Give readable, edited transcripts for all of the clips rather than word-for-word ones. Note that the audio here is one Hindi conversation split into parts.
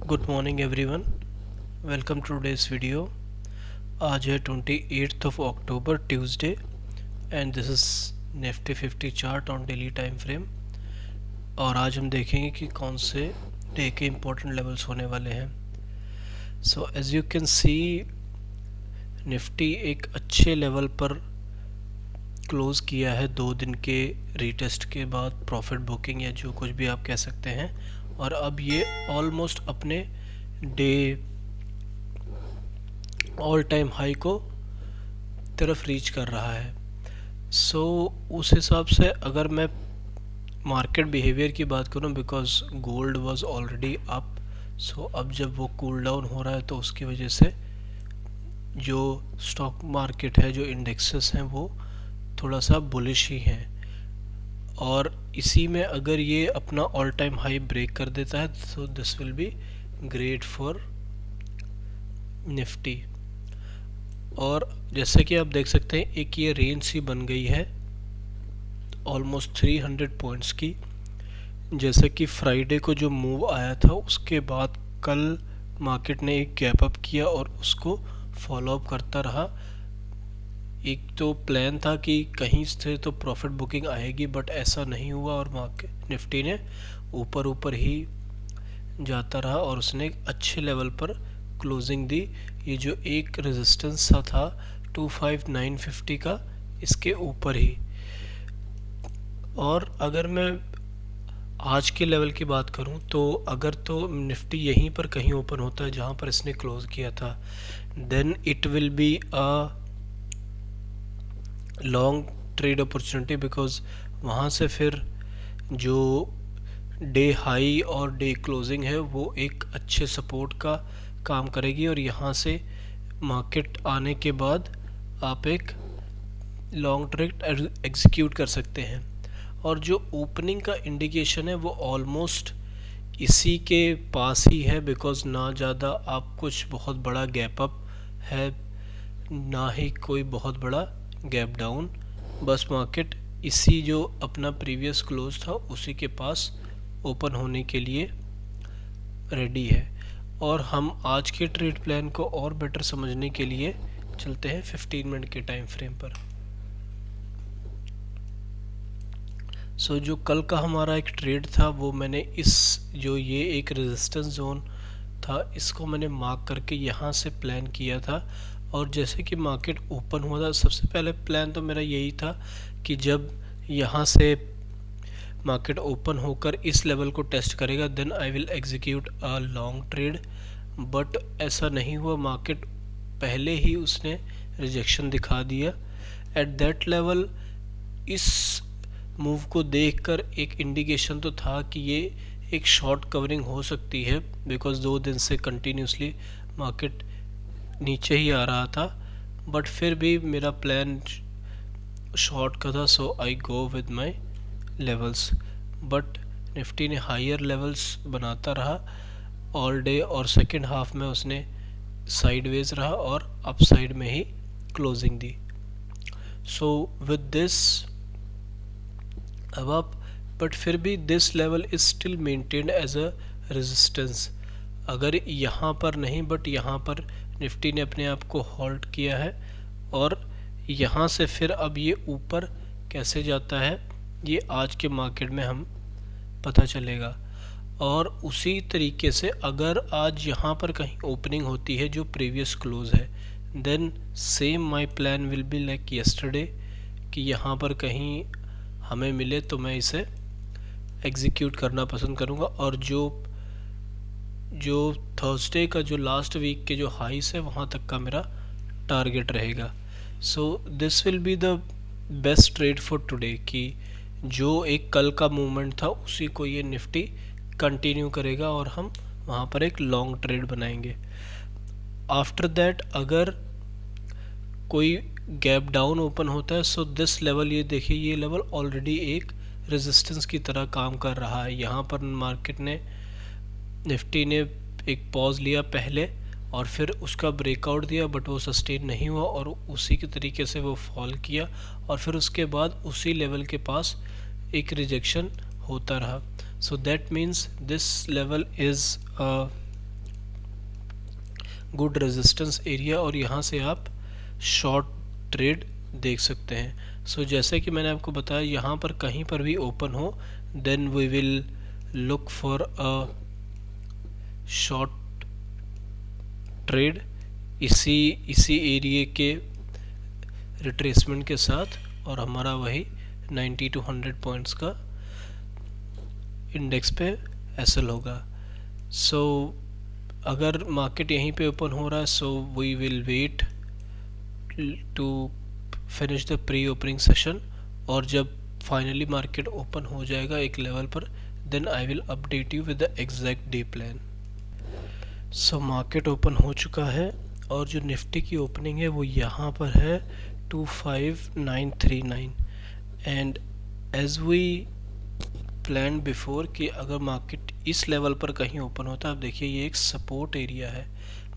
Good morning everyone, welcome to today's video. आज है 28 अक्टूबर Tuesday and this is Nifty 50 chart on daily time frame. और आज हम देखेंगे कि कौन से डे के इम्पोर्टेंट लेवल्स होने वाले हैं। So as you can see Nifty एक अच्छे लेवल पर क्लोज़ किया है 2 दिन के रीटेस्ट के बाद, प्रॉफिट बुकिंग या जो कुछ भी आप कह सकते हैं। और अब ये ऑलमोस्ट अपने डे ऑल टाइम हाई को तरफ रीच कर रहा है। सो उस हिसाब से अगर मैं मार्केट बिहेवियर की बात करूं, because gold was already up, so अब जब वो कूल डाउन हो रहा है तो उसकी वजह से जो स्टॉक मार्केट है, जो इंडेक्सेस हैं, वो थोड़ा सा बुलिश ही हैं। और इसी में अगर ये अपना ऑल टाइम हाई ब्रेक कर देता है तो this will be great for Nifty. और जैसे कि आप देख सकते हैं एक ये रेंज सी बन गई है ऑलमोस्ट 300 पॉइंट्स की। जैसे कि फ्राइडे को जो मूव आया था उसके बाद कल मार्केट ने एक गैप अप किया और उसको फॉलो अप करता रहा। एक तो प्लान था कि कहीं से तो प्रॉफिट बुकिंग आएगी, बट ऐसा नहीं हुआ और मार्केट निफ्टी ने ऊपर ऊपर ही जाता रहा और उसने एक अच्छे लेवल पर क्लोजिंग दी। ये जो एक रेजिस्टेंस था 25950 का, इसके ऊपर ही। और अगर मैं आज के लेवल की बात करूं तो अगर तो निफ्टी यहीं पर कहीं ओपन होता है जहां पर इसने क्लोज किया था, then it will be a long trade opportunity, because वहाँ से फिर जो डे हाई और डे क्लोजिंग है वो एक अच्छे सपोर्ट का काम करेगी और यहाँ से मार्केट आने के बाद आप एक लॉन्ग ट्रेड एग्जीक्यूट कर सकते हैं। और जो ओपनिंग का इंडिकेशन है वो ऑलमोस्ट इसी के पास ही है, बिकॉज ना ज़्यादा आप कुछ बहुत बड़ा गैप अप है, ना ही कोई बहुत बड़ा गैप डाउन। बस मार्केट इसी जो अपना प्रीवियस क्लोज था उसी के पास ओपन होने के लिए रेडी है। और हम आज के ट्रेड प्लान को और बेटर समझने के लिए चलते हैं 15 मिनट के टाइम फ्रेम पर। सो जो कल का हमारा एक ट्रेड था वो मैंने इस जो ये एक रेजिस्टेंस जोन था इसको मैंने मार्क करके यहाँ से प्लान किया था। और जैसे कि मार्केट ओपन हुआ था, सबसे पहले प्लान तो मेरा यही था कि जब यहाँ से मार्केट ओपन होकर इस लेवल को टेस्ट करेगा then I will execute a long trade. But ऐसा नहीं हुआ, मार्केट पहले ही उसने रिजेक्शन दिखा दिया एट दैट लेवल। इस मूव को देखकर एक इंडिकेशन तो था कि ये एक शॉर्ट कवरिंग हो सकती है, बिकॉज 2 दिन से कंटिन्यूसली मार्केट नीचे ही आ रहा था। बट फिर भी मेरा प्लान शॉर्ट का था, so I go with my levels. But Nifty ने हायर लेवल्स बनाता रहा ऑल डे और सेकेंड हाफ में उसने साइडवेज रहा और अप साइड में ही क्लोजिंग दी। सो विद दिस अब आप, बट फिर भी this level is still maintained as a resistance. अगर यहाँ पर नहीं बट यहाँ पर निफ्टी ने अपने आप को होल्ड किया है और यहाँ से फिर अब ये ऊपर कैसे जाता है ये आज के मार्केट में हम पता चलेगा। और उसी तरीके से अगर आज यहाँ पर कहीं ओपनिंग होती है जो प्रीवियस क्लोज है, then same my plan will be like yesterday कि यहाँ पर कहीं हमें मिले तो मैं इसे एग्जीक्यूट करना पसंद करूँगा। और जो थर्सडे का जो लास्ट वीक के जो हाईस है वहाँ तक का मेरा टारगेट रहेगा। So this will be the best trade for today कि जो एक कल का मूवमेंट था उसी को ये निफ्टी कंटिन्यू करेगा और हम वहाँ पर एक लॉन्ग ट्रेड बनाएंगे। आफ्टर दैट अगर कोई गैप डाउन ओपन होता है, सो दिस लेवल, ये देखिए ये लेवल ऑलरेडी एक रेजिस्टेंस की तरह काम कर रहा है। यहाँ पर मार्केट ने निफ्टी ने एक पॉज लिया पहले और फिर उसका ब्रेकआउट दिया, बट वो सस्टेन नहीं हुआ और उसी के तरीके से वो फॉल किया और फिर उसके बाद उसी लेवल के पास एक रिजेक्शन होता रहा। So that means this level is good resistance area और यहाँ से आप शॉर्ट ट्रेड देख सकते हैं। सो जैसे कि मैंने आपको बताया, यहाँ पर कहीं पर भी ओपन हो then we will look for a short trade इसी एरिया के रिट्रेसमेंट के साथ, और हमारा वही 90 to 100 पॉइंट्स का इंडेक्स पे एसएल होगा। सो अगर मार्केट यहीं पे ओपन हो रहा है, so we will wait to finish the pre opening session, और जब फाइनली मार्केट ओपन हो जाएगा एक लेवल पर, then I will update you with the exact day plan. So market open हो चुका है और जो निफ्टी की ओपनिंग है वो यहाँ पर है 25939, and as we plan before कि अगर मार्केट इस लेवल पर कहीं ओपन होता है, आप देखिए ये एक सपोर्ट एरिया है,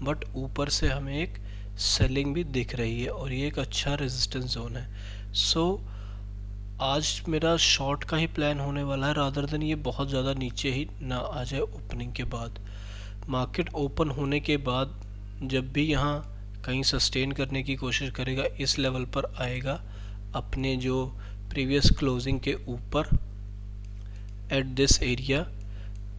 बट ऊपर से हमें एक सेलिंग भी दिख रही है और ये एक अच्छा रेजिस्टेंस जोन है। सो आज मेरा शॉर्ट का ही प्लान होने वाला है, रादर देन ये बहुत ज़्यादा नीचे ही ना आ जाए ओपनिंग के बाद। मार्केट ओपन होने के बाद जब भी यहाँ कहीं सस्टेन करने की कोशिश करेगा, इस लेवल पर आएगा अपने जो प्रीवियस क्लोजिंग के ऊपर एट दिस एरिया,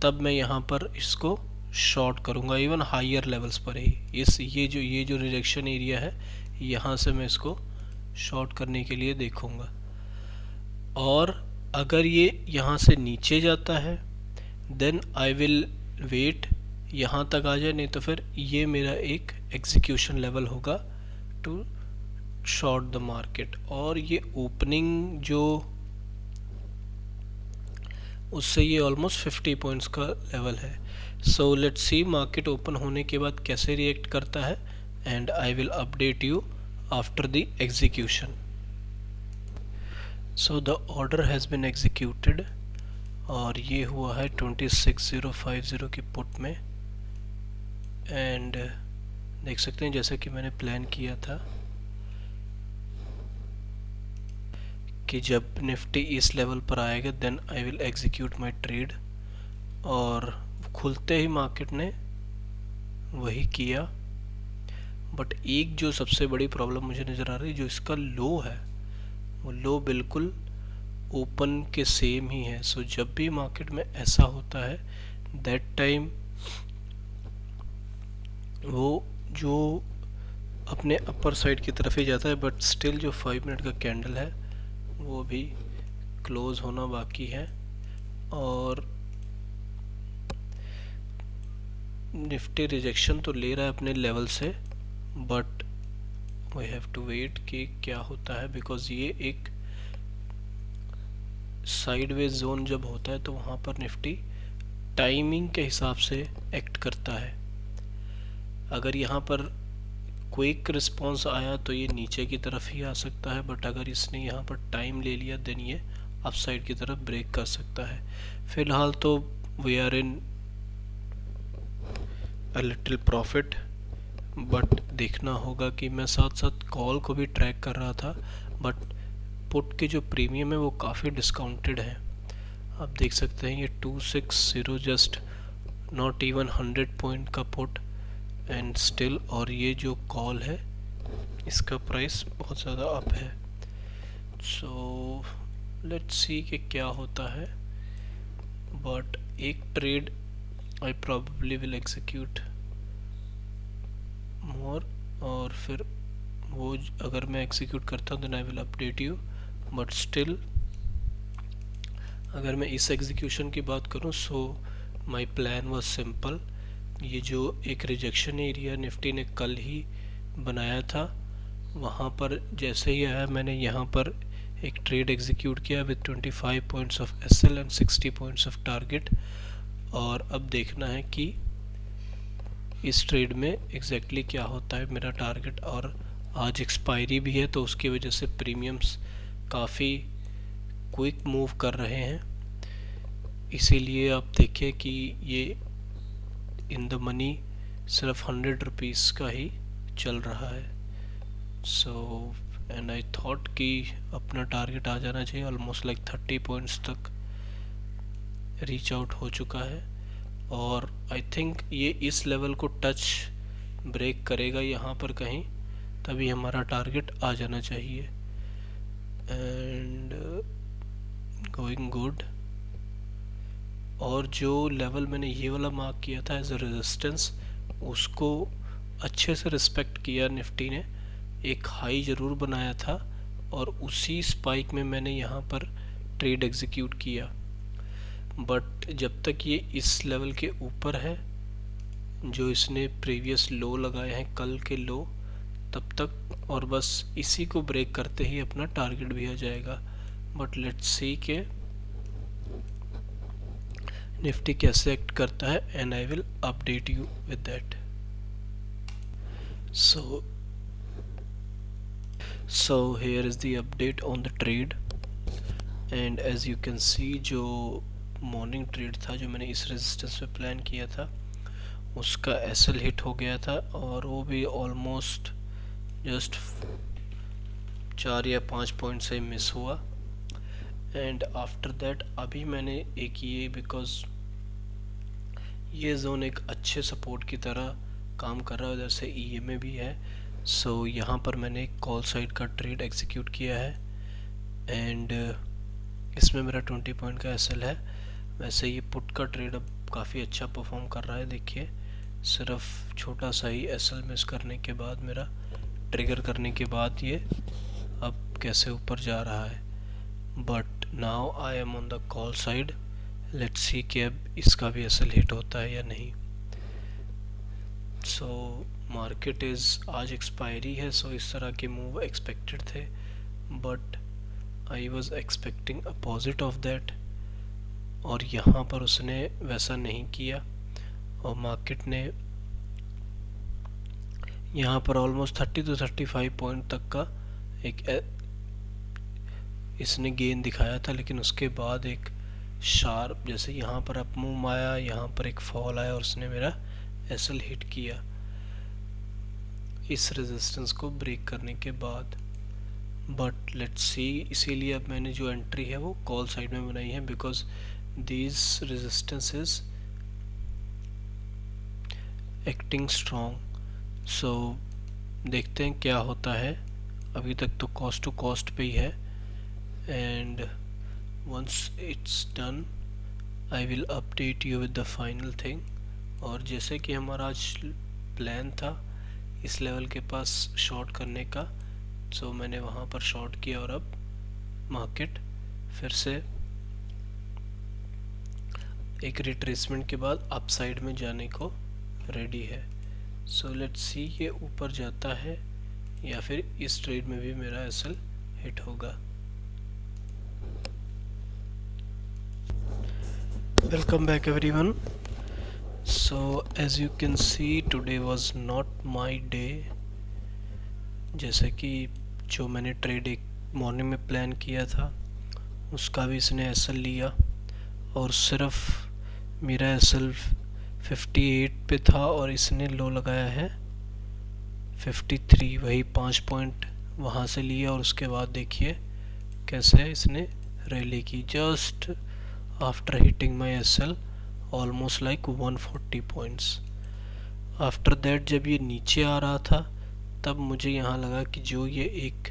तब मैं यहाँ पर इसको शॉर्ट करूँगा इवन हायर लेवल्स पर ही। ये जो रिजेक्शन एरिया है, यहाँ से मैं इसको शॉर्ट करने के लिए देखूँगा, और अगर ये यहाँ से नीचे जाता है देन आई विल वेट यहाँ तक आ जाए, नहीं तो फिर ये मेरा एक एग्जीक्यूशन लेवल होगा टू शॉर्ट द मार्केट। और ये ओपनिंग जो उससे ये ऑलमोस्ट 50 पॉइंट्स का लेवल है। So let's see market open होने के बाद कैसे रिएक्ट करता है, and I will update you after the execution. So the order has been executed, और ये हुआ है 26050 की पुट में, एंड देख सकते हैं जैसे कि मैंने प्लान किया था कि जब निफ्टी इस लेवल पर आएगा then I will execute my trade, और खुलते ही मार्केट ने वही किया। बट एक जो सबसे बड़ी प्रॉब्लम मुझे नज़र आ रही है, जो इसका लो है वो लो बिल्कुल ओपन के सेम ही है। सो जब भी मार्केट में ऐसा होता है दैट टाइम वो जो अपने अपर साइड की तरफ ही जाता है, बट स्टिल जो 5 मिनट का कैंडल है वो भी क्लोज होना बाकी है, और निफ्टी रिजेक्शन तो ले रहा है अपने लेवल से, but we have to wait कि क्या होता है, बिकॉज ये एक साइडवेज जोन जब होता है तो वहाँ पर निफ्टी टाइमिंग के हिसाब से एक्ट करता है। अगर यहाँ पर क्विक रिस्पॉन्स आया तो ये नीचे की तरफ ही आ सकता है, बट अगर इसने यहाँ पर टाइम ले लिया देन ये अपसाइड की तरफ ब्रेक कर सकता है। फिलहाल तो we are in a little profit, but देखना होगा कि मैं साथ साथ कॉल को भी ट्रैक कर रहा था, बट पुट के जो प्रीमियम है वो काफ़ी डिस्काउंटेड है। आप देख सकते हैं ये 260 जस्ट नॉट इवन 100 पॉइंट का पुट एंड स्टिल, और ये जो कॉल है इसका प्राइस बहुत ज़्यादा अप है। सो लेट्स सी कि क्या होता है, बट एक trade I probably will execute more, और फिर वो अगर मैं एग्जीक्यूट करता हूँ then I will update you. But still अगर मैं इस एग्जीक्यूशन की बात करूँ, so my plan was simple. ये जो एक रिजेक्शन एरिया निफ्टी ने कल ही बनाया था, वहाँ पर जैसे ही आया मैंने यहाँ पर एक ट्रेड एग्जीक्यूट किया with 25 points of SL and 60 points of target, और अब देखना है कि इस ट्रेड में एग्जैक्टली क्या होता है मेरा टारगेट। और आज एक्सपायरी भी है तो उसकी वजह से प्रीमियम्स काफ़ी क्विक मूव कर रहे हैं, इसीलिए आप देखिए कि ये इन द मनी सिर्फ 100 रुपीज़ का ही चल रहा है। सो एंड आई थॉट कि अपना टारगेट आ जाना चाहिए, ऑलमोस्ट लाइक 30 पॉइंट्स तक रीच आउट हो चुका है, और आई थिंक ये इस लेवल को टच ब्रेक करेगा यहाँ पर कहीं, तभी हमारा टारगेट आ जाना चाहिए। And going good. और जो लेवल मैंने ये वाला मार्क किया था एज अ रेजिस्टेंस, उसको अच्छे से रिस्पेक्ट किया निफ्टी ने, एक हाई ज़रूर बनाया था और उसी स्पाइक में मैंने यहाँ पर ट्रेड एग्जीक्यूट किया। बट जब तक ये इस लेवल के ऊपर है जो इसने प्रीवियस लो लगाए हैं, कल के लो, तब तक, और बस इसी को ब्रेक करते ही अपना टारगेट भी आ जाएगा। बट लेट्स सी के निफ्टी कैसे एक्ट करता है, and I will update you with that. So here is the update on the trade, and as you can see जो मॉर्निंग ट्रेड था जो मैंने इस रेजिस्टेंस पे प्लान किया था, उसका एसएल हिट हो गया था, और वो भी ऑलमोस्ट जस्ट 4 या 5 पॉइंट से मिस हुआ। एंड आफ्टर दैट अभी मैंने एक ये, बिकॉज ये जोन एक अच्छे सपोर्ट की तरह काम कर रहा है, उधर से ईएमए भी है, सो यहाँ पर मैंने एक कॉल साइड का ट्रेड एग्जीक्यूट किया है। एंड इसमें मेरा 20 पॉइंट का एसएल है। वैसे ये पुट का ट्रेड अब काफ़ी अच्छा परफॉर्म कर रहा है, देखिए सिर्फ छोटा सा ही एसएल मिस करने के बाद, मेरा ट्रिगर करने के बाद ये अब कैसे ऊपर जा रहा है। But now I am on the call side, let's see कि अब इसका भी एसएल हिट होता है या नहीं। सो मार्केट इज़, आज एक्सपायरी है, सो इस तरह के मूव एक्सपेक्टेड थे, but I was expecting opposite of that, और यहाँ पर उसने वैसा नहीं किया, और मार्केट ने यहाँ पर ऑलमोस्ट 30 to 35 पॉइंट तक का एक इसने गेन दिखाया था, लेकिन उसके बाद एक शार्प, जैसे यहाँ पर अप मूव आया, यहाँ पर एक फॉल आया और उसने मेरा एसएल हिट किया इस रेजिस्टेंस को ब्रेक करने के बाद। बट लेट्स सी, इसीलिए अब मैंने जो एंट्री है वो कॉल साइड में बनाई है, because these resistances acting strong. So देखते हैं क्या होता है। अभी तक तो कॉस्ट टू कॉस्ट पे ही है, and once it's done I will update you with the final thing. और जैसे कि हमारा आज प्लान था इस लेवल के पास शॉर्ट करने का, सो मैंने वहाँ पर शॉर्ट किया, और अब मार्केट फिर से एक रिट्रेसमेंट के बाद अपसाइड में जाने को रेडी है। सो लेट्स सी ये ऊपर जाता है या फिर इस ट्रेड में भी मेरा एसएल हिट होगा। Welcome back everyone. So as you can see today was not my day। जैसे कि जो मैंने ट्रेड एक मॉर्निंग में प्लान किया था उसका भी इसने एसएल लिया, और सिर्फ मेरा एसएल 58 पे था और इसने लो लगाया है 53, वही 5 पॉइंट वहाँ से लिया, और उसके बाद देखिए कैसे इसने रैली की just after hitting my SL almost like 140 points. After that जब ये नीचे आ रहा था तब मुझे यहाँ लगा कि जो ये एक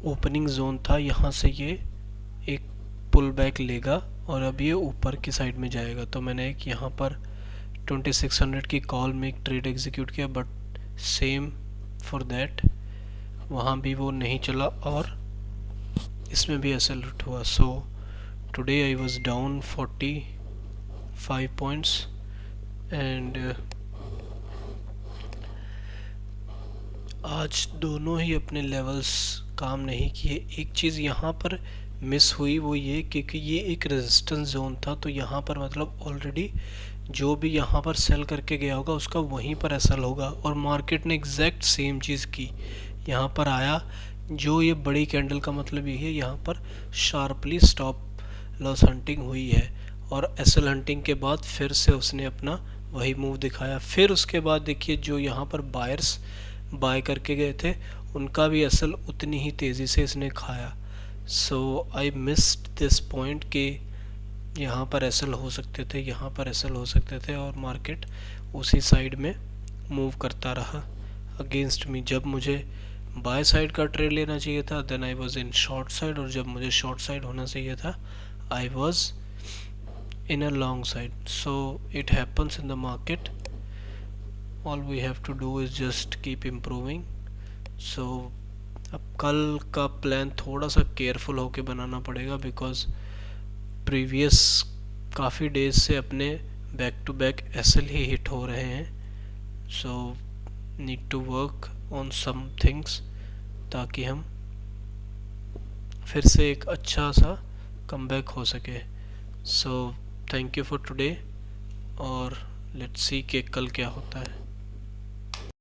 ओपनिंग जोन था यहाँ से ये एक पुल बैक लेगा और अब ये ऊपर की साइड में जाएगा। तो मैंने एक यहाँ पर 2600 की कॉल में एक ट्रेड एग्जीक्यूट किया, बट सेम फॉर दैट वहाँ भी वो नहीं चला और इसमें भी एसएल हिट हुआ। So today I was down 45 points and आज दोनों ही अपने लेवल्स काम नहीं किए। एक चीज़ यहाँ पर मिस हुई वो ये, क्योंकि ये एक रेजिस्टेंस जोन था, तो यहाँ पर मतलब ऑलरेडी जो भी यहाँ पर सेल करके गया होगा उसका वहीं पर एसएल होगा, और मार्केट ने एग्जैक्ट सेम चीज़ की। यहाँ पर आया, जो ये बड़ी कैंडल का मतलब ये है यहाँ पर शार्पली स्टॉप लॉस हंटिंग हुई है, और एसएल हंटिंग के बाद फिर से उसने अपना वही मूव दिखाया। फिर उसके बाद देखिए जो यहाँ पर बायर्स बाय करके गए थे उनका भी एसएल उतनी ही तेज़ी से इसने खाया। सो आई मिस्ड दिस पॉइंट कि यहाँ पर एसएल हो सकते थे, यहाँ पर एसएल हो सकते थे, और मार्केट उसी साइड में मूव करता रहा अगेंस्ट मी। जब मुझे बाय साइड का ट्रेड लेना चाहिए था then I was in short side, और जब मुझे शॉर्ट साइड होना चाहिए था I was in a long side. So it happens in the market, all we have to do is just keep improving. So अब कल का प्लान थोड़ा सा केयरफुल होके बनाना पड़ेगा, बिकॉज प्रीवियस काफ़ी डेज से अपने बैक टू बैक एसएल ही हिट हो रहे हैं। So need to work on some things ताकि हम फिर से एक अच्छा सा कमबैक हो सके। So thank you for today, और लेट्स सी कि कल क्या होता है।